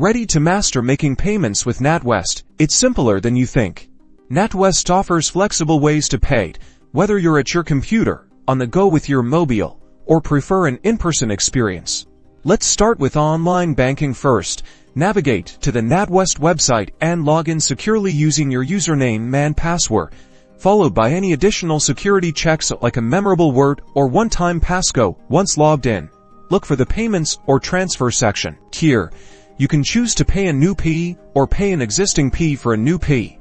Ready to master making payments with Natwest? It's simpler than you think. Natwest offers flexible ways to pay, whether you're at your computer, on the go with your mobile, or prefer an in-person experience. Let's start with online banking first. Navigate to the Natwest website and log in securely using your username and password, followed by any additional security checks like a memorable word or one-time passcode. Once logged in, look for the Payments or Transfer section. Here, you can choose to pay a new P or pay an existing P for a new P.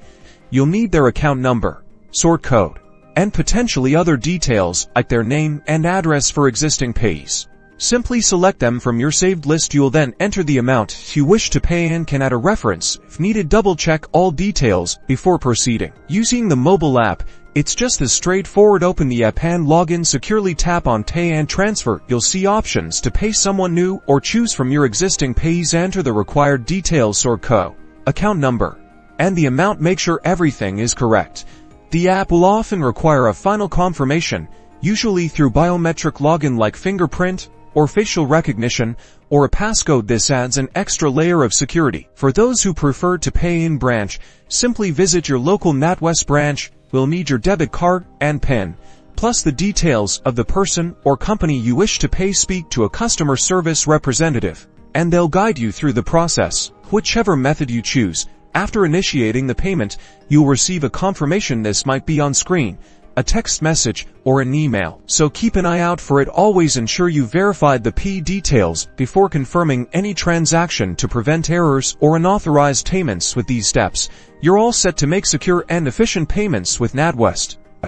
You'll need their account number, sort code, and potentially other details like their name and address for existing Ps. Simply select them from your saved list. You'll then enter the amount you wish to pay and can add a reference. If needed, double-check all details before proceeding. Using the mobile app, it's just as straightforward. Open the app and log in securely. Tap on Pay and Transfer. You'll see options to pay someone new or choose from your existing pays. Enter the required details, sort code, account number, and the amount. Make sure everything is correct. The app will often require a final confirmation, usually through biometric login like fingerprint or facial recognition, or a passcode. This adds an extra layer of security. For those who prefer to pay in branch, simply visit your local Natwest branch. We'll need your debit card and PIN, plus the details of the person or company you wish to pay. Speak to a customer service representative, and they'll guide you through the process. Whichever method you choose, after initiating the payment, you'll receive a confirmation. This might be on screen, a text message, or an email, so keep an eye out for it. Always ensure you verified the P details before confirming any transaction to prevent errors or unauthorized payments. With these steps, you're all set to make secure and efficient payments with Natwest.